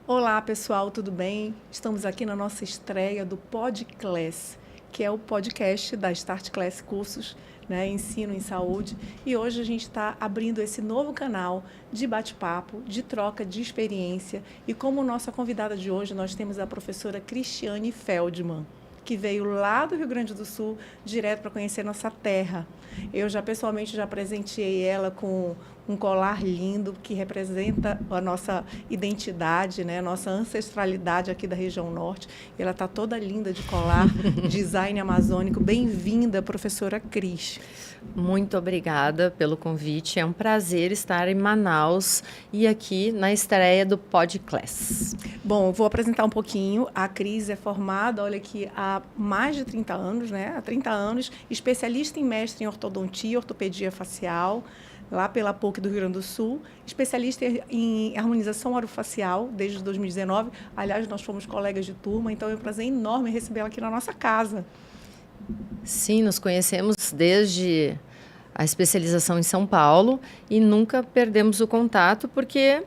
Olá, pessoal, tudo bem? Estamos aqui na nossa estreia do PodClass, que é o podcast da Start Class Cursos, né, Ensino em Saúde. E hoje a gente está abrindo esse novo canal de bate-papo, de troca de experiência. E como nossa convidada de hoje, nós temos a professora Cristiane Feldman, que veio lá do Rio Grande do Sul, direto para conhecer nossa terra. Eu já pessoalmente já presenteei ela com um colar lindo que representa a nossa identidade, né? A nossa ancestralidade aqui da região norte. Ela está toda linda de colar, design amazônico. Bem-vinda, professora Cris. Muito obrigada pelo convite. É um prazer estar em Manaus e aqui na estreia do PodClass. Bom, eu vou apresentar um pouquinho. A Cris é formada, olha aqui, há mais de 30 anos, né? Há 30 anos, especialista em mestre em ortodontia e ortopedia facial, lá pela PUC do Rio Grande do Sul, especialista em harmonização orofacial desde 2019. Aliás, nós fomos colegas de turma, então é um prazer enorme recebê-la aqui na nossa casa. Sim, nos conhecemos desde a especialização em São Paulo e nunca perdemos o contato porque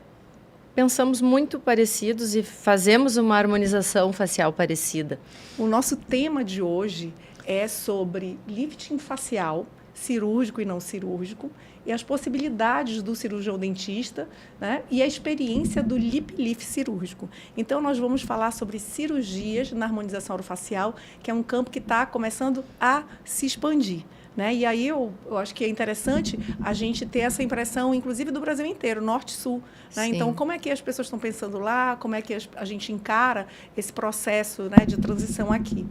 pensamos muito parecidos e fazemos uma harmonização facial parecida. O nosso tema de hoje é sobre lifting facial, cirúrgico e não cirúrgico, e as possibilidades do cirurgião dentista, né, e a experiência do lip lift cirúrgico. Então, nós vamos falar sobre cirurgias na harmonização orofacial, que é um campo que está começando a se expandir. Né? E aí eu acho que é interessante a gente ter essa impressão, inclusive do Brasil inteiro, norte-sul. Né? Então, como é que as pessoas estão pensando lá? Como é que a gente encara esse processo, né, de transição aqui?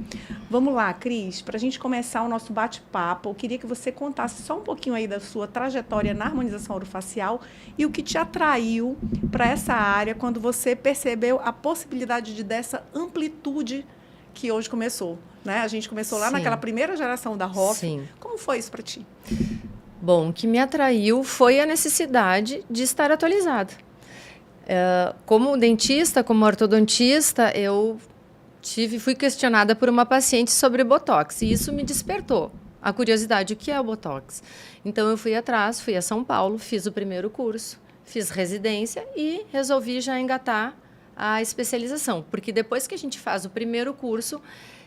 Vamos lá, Cris, para a gente começar o nosso bate-papo, eu queria que você contasse só um pouquinho aí da sua trajetória na harmonização orofacial e o que te atraiu para essa área quando você percebeu a possibilidade dessa amplitude que hoje começou. Né? A gente começou lá naquela primeira geração da ROF. Sim. Como foi isso para ti? Bom, o que me atraiu foi a necessidade de estar atualizada. Como dentista, como ortodontista, eu fui questionada por uma paciente sobre Botox e isso me despertou a curiosidade, o que é o Botox? Então eu fui atrás, fui a São Paulo, fiz o primeiro curso, fiz residência e resolvi já engatar a especialização, porque depois que a gente faz o primeiro curso,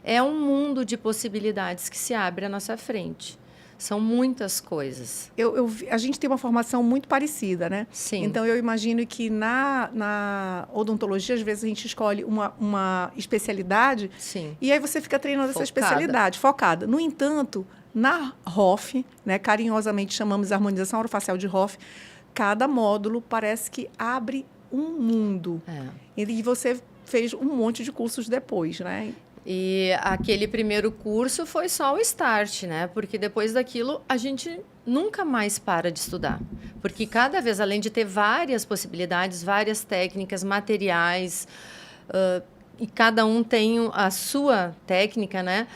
é um mundo de possibilidades que se abre à nossa frente. São muitas coisas. A gente tem uma formação muito parecida, né? Sim. Então, eu imagino que na odontologia, às vezes, a gente escolhe uma especialidade. Sim. E aí você fica treinando essa especialidade, focada. No entanto, na ROF, né, carinhosamente chamamos a harmonização orofacial de ROF, cada módulo parece que abre um mundo. E você fez um monte de cursos depois, né? E aquele primeiro curso foi só o start, né? Porque depois daquilo a gente nunca mais para de estudar. Porque cada vez, além de ter várias possibilidades, várias técnicas, materiais, e cada um tem a sua técnica, né?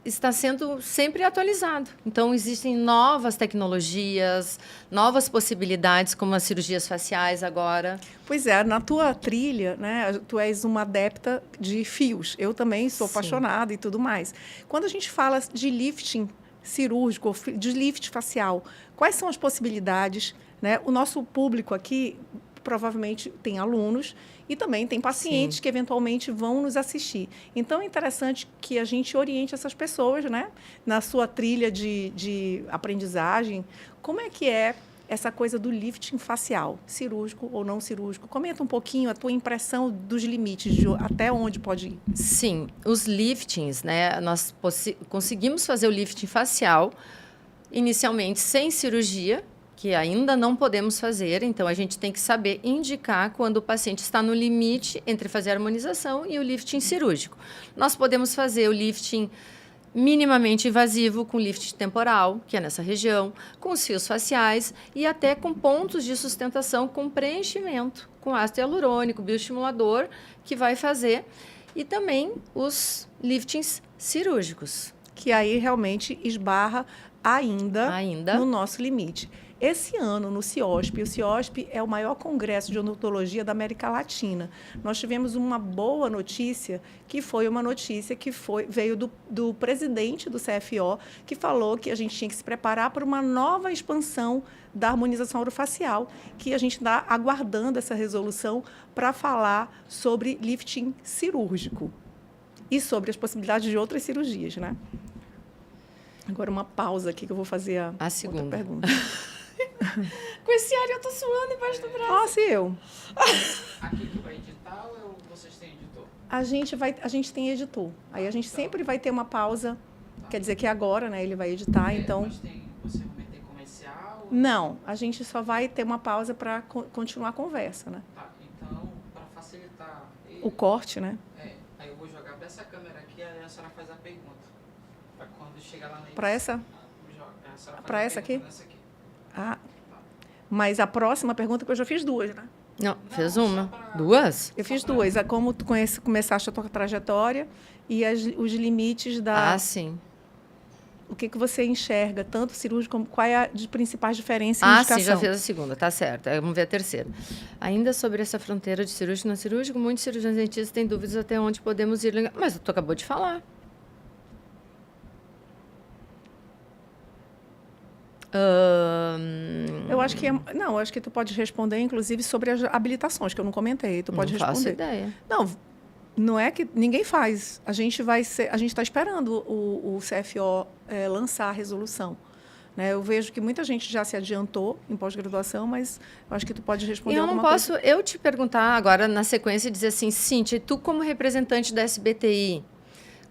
Está sendo sempre atualizado. Então, existem novas tecnologias, novas possibilidades, como as cirurgias faciais agora. Pois é, na tua trilha, né, tu és uma adepta de fios. Eu também sou apaixonada e tudo mais. Quando a gente fala de lifting cirúrgico, de lift facial, quais são as possibilidades? Né? O nosso público aqui provavelmente tem alunos e também tem pacientes que eventualmente vão nos assistir. Então, é interessante que a gente oriente essas pessoas, né, na sua trilha de aprendizagem. Como é que é essa coisa do lifting facial, cirúrgico ou não cirúrgico? Comenta um pouquinho a tua impressão dos limites, até onde pode ir. Sim, os liftings, né, nós conseguimos fazer o lifting facial inicialmente sem cirurgia, que ainda não podemos fazer, então a gente tem que saber indicar quando o paciente está no limite entre fazer a harmonização e o lifting cirúrgico. Nós podemos fazer o lifting minimamente invasivo com lifting temporal, que é nessa região, com os fios faciais e até com pontos de sustentação com preenchimento, com ácido hialurônico, bioestimulador, que vai fazer, e também os liftings cirúrgicos. Que aí realmente esbarra ainda no nosso limite. Esse ano, no CIOSP, o CIOSP é o maior congresso de odontologia da América Latina. Nós tivemos uma boa notícia, que foi uma notícia que veio do presidente do CFO, que falou que a gente tinha que se preparar para uma nova expansão da harmonização orofacial, que a gente está aguardando essa resolução para falar sobre lifting cirúrgico e sobre as possibilidades de outras cirurgias, né? Agora uma pausa aqui que eu vou fazer a segunda outra pergunta. Com esse ar eu tô suando embaixo do braço. Nossa, e eu? Aqui que vai editar ou vocês têm editor? A gente tem editor. Aí a gente sempre vai ter uma pausa. Quer dizer que agora, né, ele vai editar, então... Mas você vai meter comercial? Não, a gente só vai ter uma pausa para continuar a conversa, né? Tá, então, para facilitar... O corte, né? Aí eu vou jogar para essa câmera aqui, aí a senhora faz a pergunta. Para quando chegar lá na edição. Para essa? Para essa aqui? Nessa aqui. Ah, mas a próxima pergunta, que eu já fiz duas, né? Não, fez uma. Duas? Eu fiz duas. É como tu começaste a tua trajetória e os limites da... Ah, sim. O que você enxerga, tanto cirúrgico como... Qual é a principais diferenças e Ah, indicação? sim, já fez a segunda, tá certo. Aí vamos ver a terceira. Ainda sobre essa fronteira de cirúrgico e não cirúrgico, muitos cirurgiões dentistas têm dúvidas até onde podemos ir. Mas tu acabou de falar. Eu acho que... Não, eu acho que tu pode responder, inclusive, sobre as habilitações, que eu não comentei. Tu pode responder. Não faço ideia. Não é que ninguém faz. A gente está esperando o CFO lançar a resolução. Né? Eu vejo que muita gente já se adiantou em pós-graduação, mas eu acho que tu pode responder alguma coisa. Eu não posso eu te perguntar agora na sequência e dizer assim, Cíntia, tu como representante da SBTI,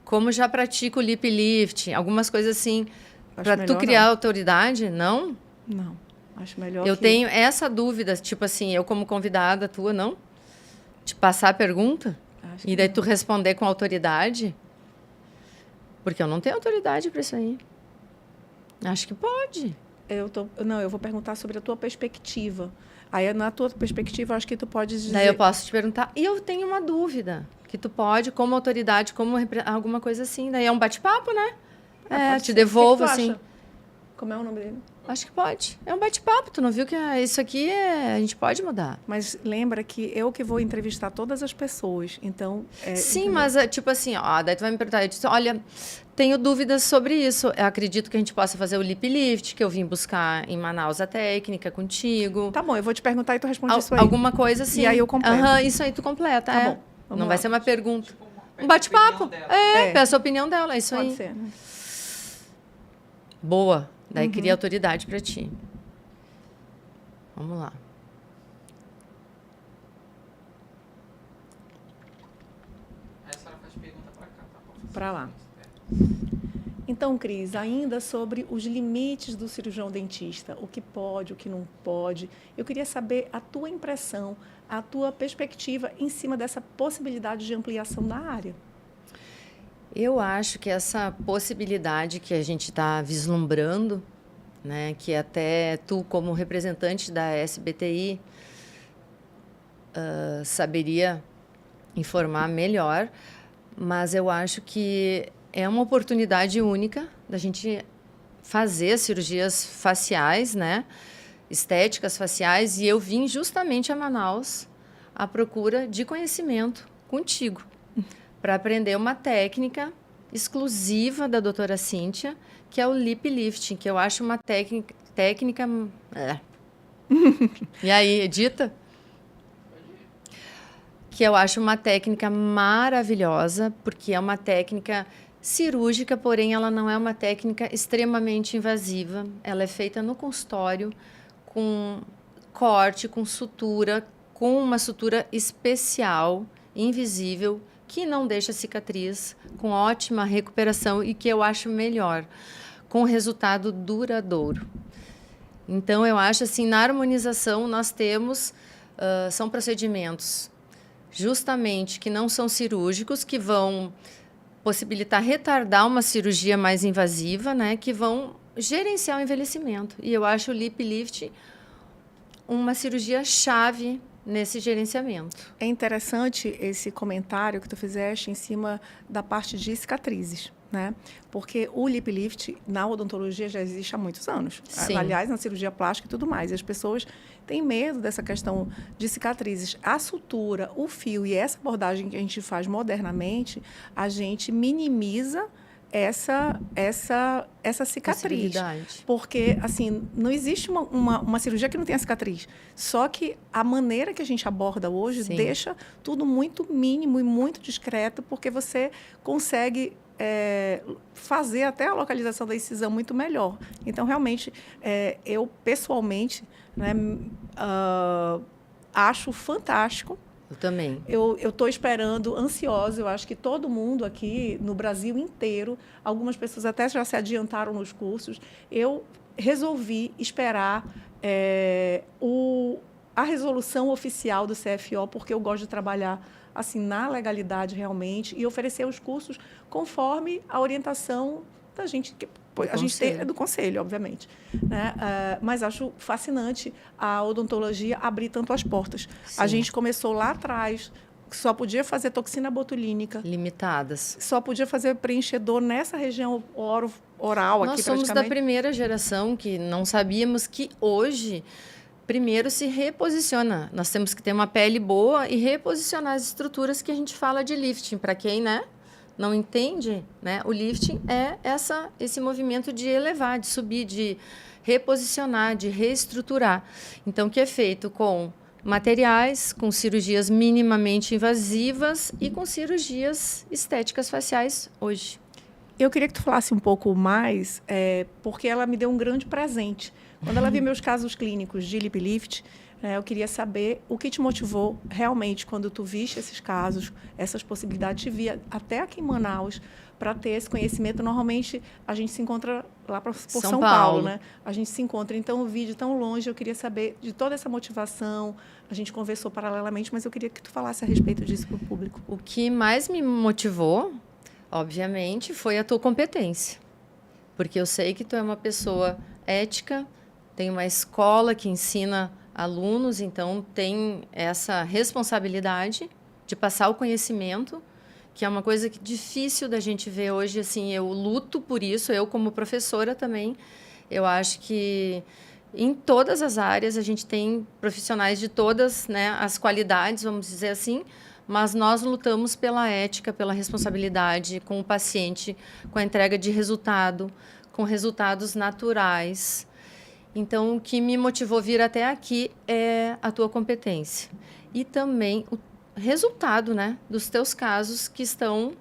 como já pratica o lip lift, algumas coisas assim, para tu criar autoridade? Não? Não. Acho melhor eu tenho essa dúvida, tipo assim, eu como convidada tua, não? Te passar a pergunta? E daí tu responder com autoridade? Porque eu não tenho autoridade para isso aí. Acho que pode. Eu vou perguntar sobre a tua perspectiva. Aí, na tua perspectiva, eu acho que tu pode dizer... Daí eu posso te perguntar. E eu tenho uma dúvida. Que tu pode, como autoridade, como alguma coisa assim. Daí é um bate-papo, né? Te devolvo, assim. Acha? Como é o nome dele? Acho que pode. É um bate-papo. Tu não viu que isso aqui a gente pode mudar. Mas lembra que eu que vou entrevistar todas as pessoas. Então... Sim, entendeu? Mas tipo assim, daí tu vai me perguntar. Eu disse, olha, tenho dúvidas sobre isso. Eu acredito que a gente possa fazer o lip lift, que eu vim buscar em Manaus a técnica contigo. Tá bom, eu vou te perguntar e tu responde isso aí. Alguma coisa assim. E aí eu completo. Isso aí tu completa. Tá bom. Não vai ser uma pergunta. Tipo, Um bate-papo. Peço a opinião dela, é isso aí. Pode ser, né? Boa. Daí cria autoridade para ti. Vamos lá. Aí a senhora faz pergunta para cá, tá? Para lá. Então, Cris, ainda sobre os limites do cirurgião dentista, o que pode, o que não pode, eu queria saber a tua impressão, a tua perspectiva em cima dessa possibilidade de ampliação na área. Eu acho que essa possibilidade que a gente está vislumbrando, né, que até tu, como representante da SBTI, saberia informar melhor, mas eu acho que é uma oportunidade única da gente fazer cirurgias faciais, né, estéticas faciais, e eu vim justamente a Manaus à procura de conhecimento contigo, para aprender uma técnica exclusiva da doutora Cíntia, que é o lip lifting, que eu acho uma técnica... E aí, edita? Que eu acho uma técnica maravilhosa, porque é uma técnica cirúrgica, porém ela não é uma técnica extremamente invasiva. Ela é feita no consultório, com corte, com sutura, com uma sutura especial, invisível, que não deixa cicatriz, com ótima recuperação e que eu acho melhor, com resultado duradouro. Então, eu acho assim, na harmonização nós temos, são procedimentos justamente que não são cirúrgicos, que vão possibilitar retardar uma cirurgia mais invasiva, né, que vão gerenciar o envelhecimento. E eu acho o lip lift uma cirurgia chave nesse gerenciamento. É interessante esse comentário que tu fizeste em cima da parte de cicatrizes, né? Porque o lip lift na odontologia já existe há muitos anos. Sim. Aliás, na cirurgia plástica e tudo mais. E as pessoas têm medo dessa questão de cicatrizes. A sutura, o fio e essa abordagem que a gente faz modernamente, a gente minimiza essa cicatriz. Possibilidade. Porque, assim, não existe uma cirurgia que não tenha cicatriz. Só que a maneira que a gente aborda hoje Sim. deixa tudo muito mínimo e muito discreto, porque você consegue fazer até a localização da incisão muito melhor. Então, realmente, eu, pessoalmente, né, acho fantástico. Eu também. Eu estou esperando, ansiosa. Eu acho que todo mundo aqui, no Brasil inteiro, algumas pessoas até já se adiantaram nos cursos. Eu resolvi esperar a resolução oficial do CFO, porque eu gosto de trabalhar assim na legalidade realmente e oferecer os cursos conforme a orientação da gente a gente tem do conselho, obviamente, né? Mas acho fascinante a odontologia abrir tanto as portas. Sim. A gente começou lá atrás, só podia fazer toxina botulínica, limitadas. só podia fazer preenchedor nessa região oral. Nós aqui somos da primeira geração que não sabíamos que hoje primeiro se reposiciona. Nós temos que ter uma pele boa e reposicionar as estruturas que a gente fala de lifting. Para quem, né, não entende, né, o lifting é esse movimento de elevar, de subir, de reposicionar, de reestruturar. Então, que é feito com materiais, com cirurgias minimamente invasivas e com cirurgias estéticas faciais hoje. Eu queria que tu falasse um pouco mais, porque ela me deu um grande presente. Quando ela viu meus casos clínicos de lip lift, eu queria saber o que te motivou realmente quando tu viste esses casos, essas possibilidades, te via até aqui em Manaus, para ter esse conhecimento. Normalmente, a gente se encontra lá por São Paulo, né? A gente se encontra. Então, o vídeo tão longe, eu queria saber de toda essa motivação. A gente conversou paralelamente, mas eu queria que tu falasse a respeito disso para o público. O que mais me motivou, obviamente, foi a tua competência. Porque eu sei que tu é uma pessoa ética, tem uma escola que ensina alunos, então tem essa responsabilidade de passar o conhecimento, que é uma coisa difícil da gente ver hoje. Assim, eu luto por isso, eu como professora também. Eu acho que em todas as áreas a gente tem profissionais de todas, né, as qualidades, vamos dizer assim, mas nós lutamos pela ética, pela responsabilidade com o paciente, com a entrega de resultado, com resultados naturais. Então, o que me motivou a vir até aqui é a tua competência. E também o resultado, né, dos teus casos que estão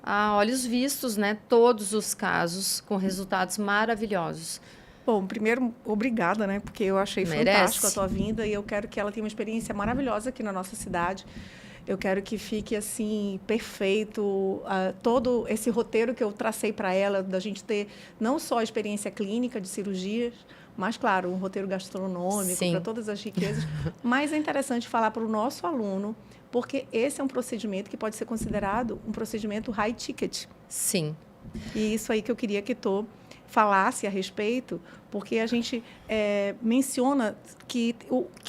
a olhos vistos, né, todos os casos com resultados maravilhosos. Bom, primeiro, obrigada, né, porque eu achei fantástico a tua vinda e eu quero que ela tenha uma experiência maravilhosa aqui na nossa cidade. Eu quero que fique, assim, perfeito todo esse roteiro que eu tracei para ela, da gente ter não só a experiência clínica de cirurgias, mas, claro, um roteiro gastronômico para todas as riquezas. Mas é interessante falar para o nosso aluno, porque esse é um procedimento que pode ser considerado um procedimento high ticket. Sim. E isso aí que eu queria que tu falasse a respeito, porque a gente menciona que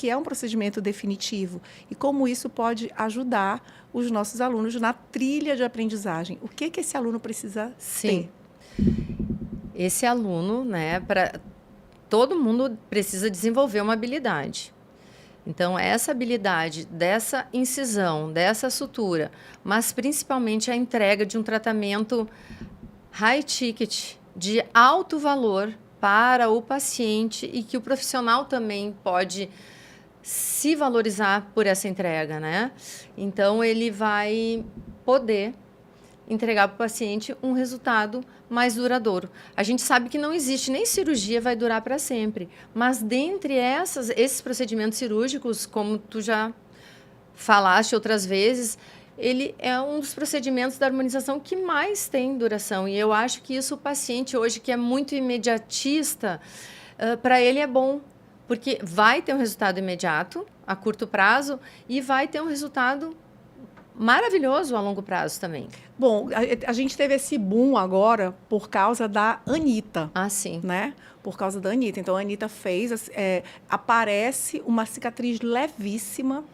é um procedimento definitivo e como isso pode ajudar os nossos alunos na trilha de aprendizagem. O que esse aluno precisa ter? Esse aluno, né, todo mundo precisa desenvolver uma habilidade. Então, essa habilidade dessa incisão, dessa sutura, mas principalmente a entrega de um tratamento high ticket, de alto valor para o paciente e que o profissional também pode se valorizar por essa entrega, né? Então, ele vai poder entregar para o paciente um resultado mais duradouro. A gente sabe que não existe, nem cirurgia vai durar para sempre, mas dentre esses procedimentos cirúrgicos, como tu já falaste outras vezes, ele é um dos procedimentos da harmonização que mais tem duração. E eu acho que isso o paciente hoje, que é muito imediatista, para ele é bom, porque vai ter um resultado imediato, a curto prazo, e vai ter um resultado maravilhoso a longo prazo também. Bom, a gente teve esse boom agora por causa da Anitta. Ah, sim. Né? Por causa da Anitta. Então, a Anitta aparece uma cicatriz levíssima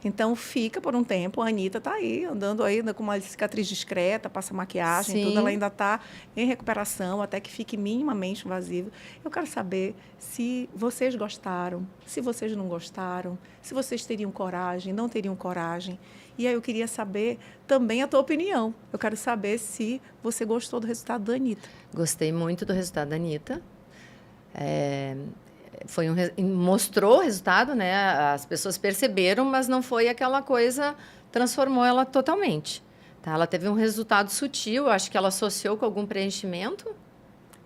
Então, fica por um tempo. A Anitta está aí, andando aí com uma cicatriz discreta, passa maquiagem, Sim. tudo. Ela ainda está em recuperação, até que fique minimamente invasivo. Eu quero saber se vocês gostaram, se vocês não gostaram, se vocês teriam coragem, não teriam coragem. E aí eu queria saber também a tua opinião. Eu quero saber se você gostou do resultado da Anitta. Gostei muito do resultado da Anitta. Mostrou o resultado, né? As pessoas perceberam, mas não foi aquela coisa, transformou ela totalmente. Tá? Ela teve um resultado sutil, acho que ela associou com algum preenchimento.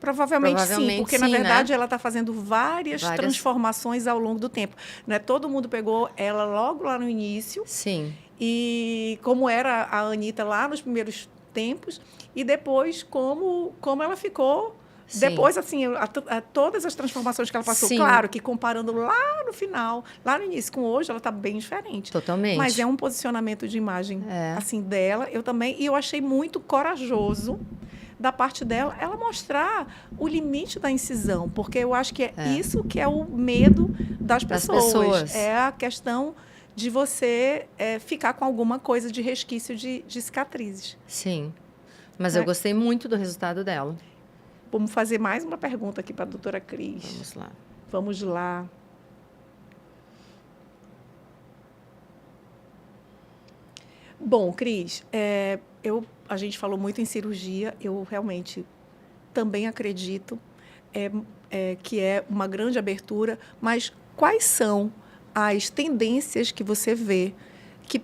Provavelmente sim, porque na verdade, né? ela está fazendo várias transformações ao longo do tempo. Né? Todo mundo pegou ela logo lá no início. Sim. E como era a Anitta lá nos primeiros tempos, e depois como ela ficou. Sim. Depois, assim, todas as transformações que ela passou. Sim. Claro que comparando lá no final, lá no início com hoje, ela está bem diferente. Totalmente. Mas é um posicionamento de imagem assim dela. Eu também, e eu achei muito corajoso da parte dela, ela mostrar o limite da incisão, porque eu acho que é isso que é o medo das pessoas. É a questão de você ficar com alguma coisa de resquício de cicatrizes. Sim, mas eu gostei muito do resultado dela. Vamos fazer mais uma pergunta aqui para a doutora Cris. Vamos lá. Vamos lá. Bom, Cris, a gente falou muito em cirurgia. Eu realmente também acredito que é uma grande abertura, mas quais são as tendências que você vê que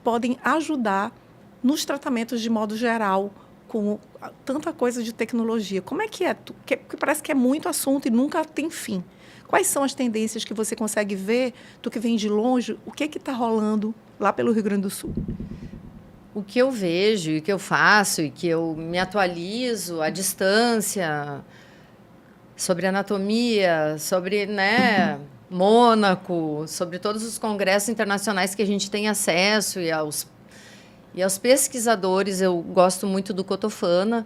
podem ajudar nos tratamentos de modo geral, com tanta coisa de tecnologia? Como é que é? Porque parece que é muito assunto e nunca tem fim. Quais são as tendências que você consegue ver, tu que vem de longe, o que está rolando lá pelo Rio Grande do Sul? O que eu vejo, e o que eu faço, e que eu me atualizo à distância, sobre anatomia, sobre, né, Mônaco, sobre todos os congressos internacionais que a gente tem acesso e aos pesquisadores. Eu gosto muito do Cotofana,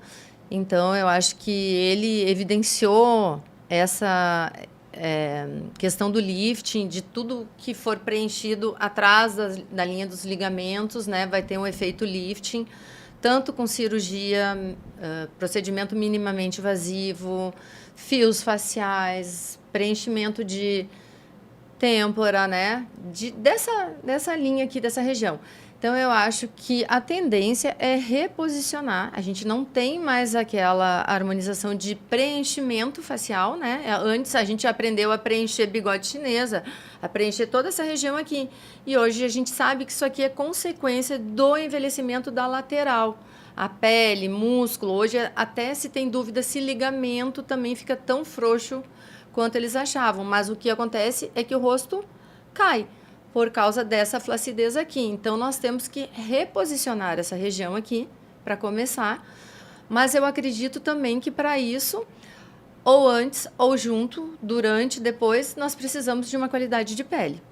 então eu acho que ele evidenciou essa questão do lifting, de tudo que for preenchido atrás da linha dos ligamentos, né, vai ter um efeito lifting, tanto com cirurgia, procedimento minimamente invasivo, fios faciais, preenchimento de têmpora, né, dessa linha aqui, dessa região. Então, eu acho que a tendência é reposicionar. A gente não tem mais aquela harmonização de preenchimento facial, né? Antes, a gente aprendeu a preencher bigode chinesa, a preencher toda essa região aqui. E hoje, a gente sabe que isso aqui é consequência do envelhecimento da lateral. A pele, músculo. Hoje, até se tem dúvida se ligamento também fica tão frouxo quanto eles achavam. Mas o que acontece é que o rosto cai por causa dessa flacidez aqui. Então, nós temos que reposicionar essa região aqui, para começar. Mas eu acredito também que, para isso, ou antes, ou junto, durante, depois, nós precisamos de uma qualidade de pele.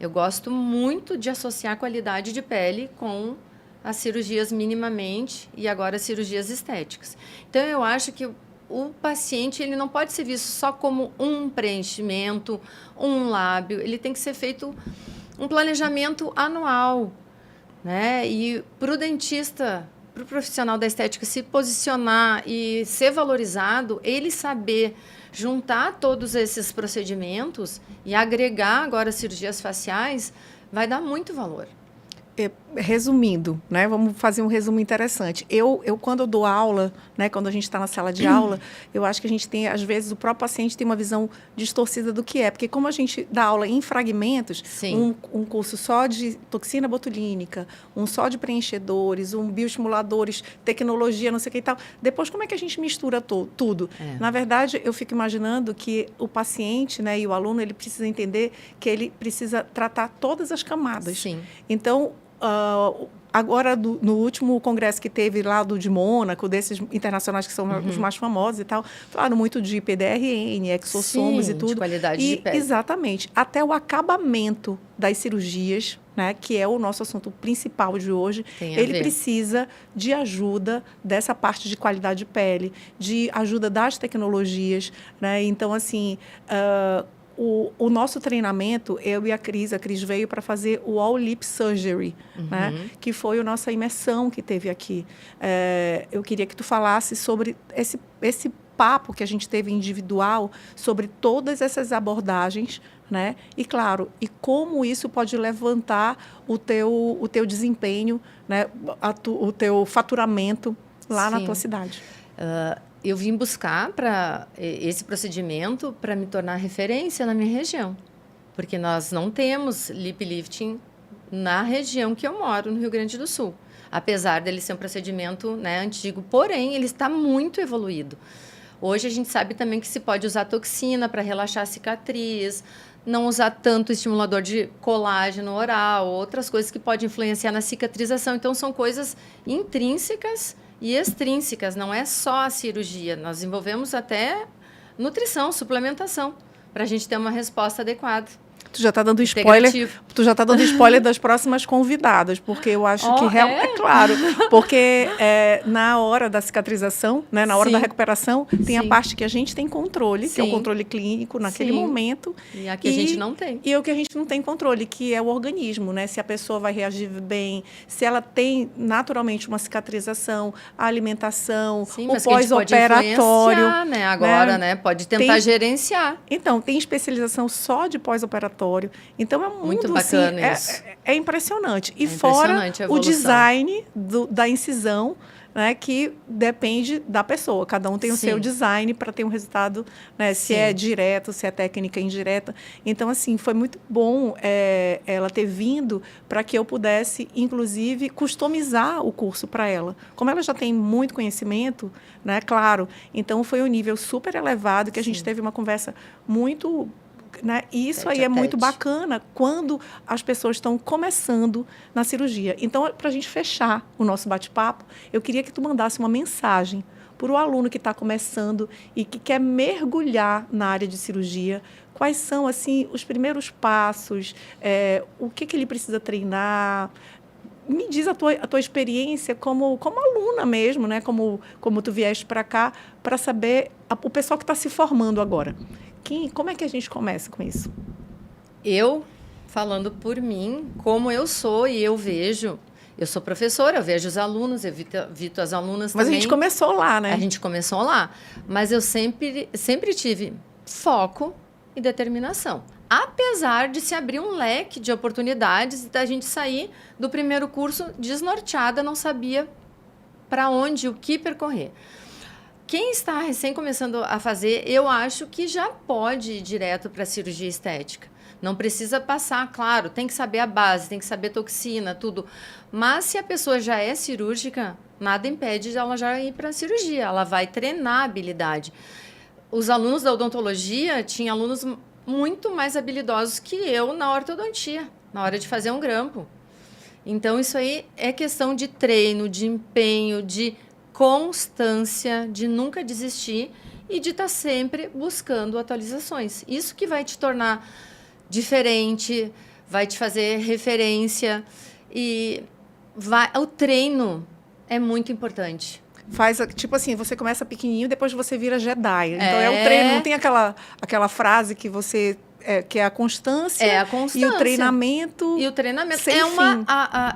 Eu gosto muito de associar a qualidade de pele com as cirurgias minimamente e agora as cirurgias estéticas. Então, eu acho que o paciente ele não pode ser visto só como um preenchimento, um lábio. Ele tem que ser feito um planejamento anual, né? E para o dentista, para o profissional da estética se posicionar e ser valorizado, ele saber juntar todos esses procedimentos e agregar agora cirurgias faciais, vai dar muito valor. Resumindo, né, vamos fazer um resumo interessante. Eu quando eu dou aula, né, quando a gente está na sala de aula, eu acho que a gente tem, às vezes, o próprio paciente tem uma visão distorcida do que é. Porque como a gente dá aula em fragmentos, um curso só de toxina botulínica, um só de preenchedores, um bioestimuladores, tecnologia, não sei o que e tal. Depois, como é que a gente mistura tudo? Na verdade, eu fico imaginando que o paciente, né, e o aluno, ele precisa entender que ele precisa tratar todas as camadas. Sim. Então, agora, no último congresso que teve lá de Mônaco, desses internacionais que são os mais famosos e tal, falaram muito de PDRN, exossomos e tudo. De qualidade de pele. Exatamente. Até o acabamento das cirurgias, né, que é o nosso assunto principal de hoje, ele precisa de ajuda dessa parte de qualidade de pele, de ajuda das tecnologias, né? Então, assim, o nosso treinamento, eu e a Cris veio para fazer o All Lip Surgery, né? Que foi a nossa imersão que teve aqui. Eu queria que tu falasse sobre esse papo que a gente teve individual, sobre todas essas abordagens, né? E, claro, e como isso pode levantar o teu desempenho, né? O teu faturamento lá na tua cidade. Eu vim buscar esse procedimento para me tornar referência na minha região, porque nós não temos lip lifting na região que eu moro, no Rio Grande do Sul, apesar dele ser um procedimento, né, antigo, porém ele está muito evoluído. Hoje a gente sabe também que se pode usar toxina para relaxar a cicatriz, não usar tanto estimulador de colágeno oral, outras coisas que podem influenciar na cicatrização. Então, são coisas intrínsecas e extrínsecas, não é só a cirurgia. Nós envolvemos até nutrição, suplementação, para a gente ter uma resposta adequada. Tu já está dando spoiler. Tu já está dando spoiler das próximas convidadas, porque eu acho que é claro, porque na hora da cicatrização, né, na hora da recuperação, tem a parte que a gente tem controle, que é o controle clínico naquele momento. E aqui a gente não tem. E o que a gente não tem controle, que é o organismo, né? Se a pessoa vai reagir bem, se ela tem naturalmente uma cicatrização, a alimentação, o pós-operatório. Né? Agora, né? Pode tentar gerenciar. Então, tem especialização só de pós-operatório. Então, é muito bacana assim, isso. É impressionante. E fora o design da incisão, né, que depende da pessoa. Cada um tem o seu design para ter um resultado, né, se é direto, se é técnica indireta. Então, assim, foi muito bom ela ter vindo para que eu pudesse, inclusive, customizar o curso para ela. Como ela já tem muito conhecimento, né, claro, então foi um nível super elevado que a gente teve uma conversa muito... Né? E isso aí é muito bacana quando as pessoas estão começando na cirurgia. Então, para a gente fechar o nosso bate-papo, eu queria que tu mandasse uma mensagem para o aluno que está começando e que quer mergulhar na área de cirurgia. Quais são, assim, os primeiros passos? O que ele precisa treinar? Me diz a tua experiência como aluna mesmo, né? Como tu vieste para cá, para saber o pessoal que está se formando agora. Como é que a gente começa com isso? Eu, falando por mim, como eu sou e eu vejo, eu sou professora, eu vejo os alunos, eu evito as alunas também. Mas a gente começou lá, né? A gente começou lá, mas eu sempre tive foco e determinação. Apesar de se abrir um leque de oportunidades e da gente sair do primeiro curso desnorteada, não sabia para onde, o que percorrer. Quem está recém começando a fazer, eu acho que já pode ir direto para a cirurgia estética. Não precisa passar, claro, tem que saber a base, tem que saber toxina, tudo. Mas se a pessoa já é cirúrgica, nada impede de ela já ir para a cirurgia. Ela vai treinar a habilidade. Os alunos da odontologia tinham alunos muito mais habilidosos que eu na ortodontia, na hora de fazer um grampo. Então, isso aí é questão de treino, de empenho, de constância, de nunca desistir e de estar sempre buscando atualizações. Isso que vai te tornar diferente, vai te fazer referência e o treino é muito importante. Tipo assim, você começa pequenininho, depois você vira Jedi. Então é o treino, não tem aquela frase que você... que é a constância. É a constância. E o treinamento. E o treinamento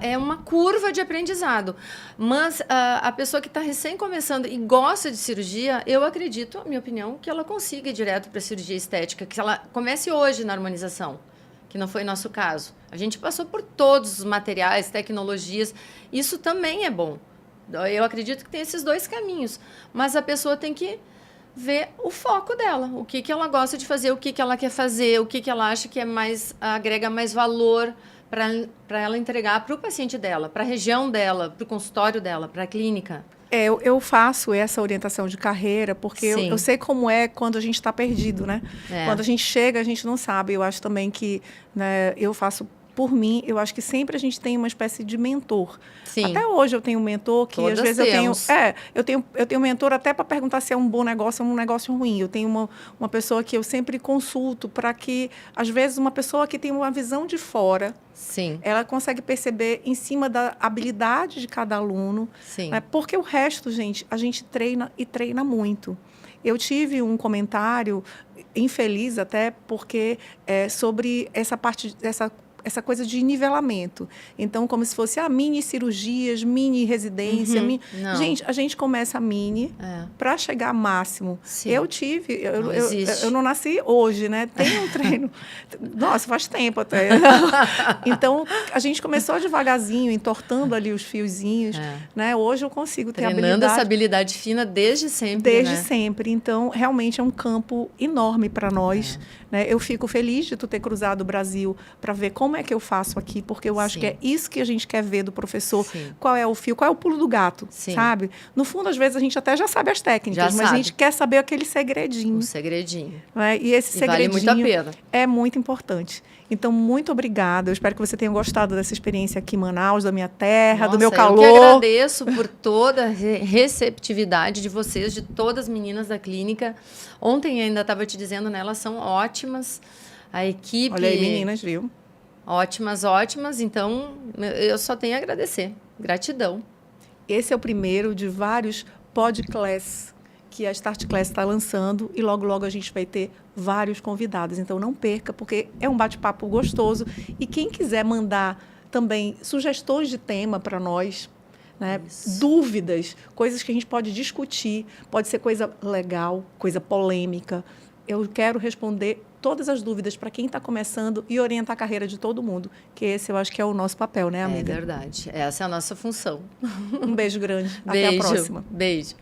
é uma curva de aprendizado. Mas a pessoa que está recém começando e gosta de cirurgia, eu acredito, minha opinião, que ela consiga ir direto para a cirurgia estética, que ela comece hoje na harmonização, que não foi nosso caso. A gente passou por todos os materiais, tecnologias. Isso também é bom. Eu acredito que tem esses dois caminhos. Mas a pessoa tem que ver o foco dela, o que ela gosta de fazer, o que ela quer fazer, o que ela acha que agrega mais valor para ela entregar para o paciente dela, para a região dela, para o consultório dela, para a clínica. Eu faço essa orientação de carreira, porque eu sei como é quando a gente está perdido, né? Quando a gente chega, a gente não sabe. Eu acho também que, né, eu faço por mim, eu acho que sempre a gente tem uma espécie de mentor. Sim. Até hoje eu tenho um mentor que Todas às vezes temos. eu tenho um mentor até para perguntar se é um bom negócio ou um negócio ruim. Eu tenho uma pessoa que eu sempre consulto para que, às vezes, uma pessoa que tem uma visão de fora, Sim. ela consegue perceber em cima da habilidade de cada aluno. Sim. Né? Porque o resto, gente, a gente treina e treina muito. Eu tive um comentário infeliz até porque sobre essa parte, essa coisa de nivelamento. Então, como se fosse mini cirurgias, mini residência. Não. Gente, a gente começa mini para chegar máximo. Sim. Eu não nasci hoje, né? Tem um treino. Nossa, faz tempo até. Então, a gente começou devagarzinho, entortando ali os fiozinhos. Né? Hoje eu consigo ter treinando essa habilidade fina desde sempre. Desde sempre. Então, realmente é um campo enorme para nós. Né? Eu fico feliz de tu ter cruzado o Brasil para ver como é que eu faço aqui, porque eu acho que é isso que a gente quer ver do professor. Sim. Qual é o fio, qual é o pulo do gato, sabe? No fundo, às vezes, a gente até já sabe as técnicas, mas a gente quer saber aquele segredinho. O segredinho. Né? E esse segredinho vale muito a pena. É muito importante. Então, muito obrigada. Eu espero que você tenha gostado dessa experiência aqui em Manaus, da minha terra, do meu calor. Eu que agradeço por toda a receptividade de vocês, de todas as meninas da clínica. Ontem ainda estava te dizendo, né? Elas são ótimas. A equipe... Olha aí, meninas, viu? Ótimas, ótimas. Então, eu só tenho a agradecer. Gratidão. Esse é o primeiro de vários podcast que a Start Class está lançando e logo, logo a gente vai ter vários convidados. Então, não perca, porque é um bate-papo gostoso. E quem quiser mandar também sugestões de tema para nós, né? Dúvidas, coisas que a gente pode discutir, pode ser coisa legal, coisa polêmica. Eu quero responder todas as dúvidas para quem está começando e orientar a carreira de todo mundo, que esse eu acho que é o nosso papel, né, amiga? É verdade. Essa é a nossa função. Um beijo grande. Até a próxima. Beijo.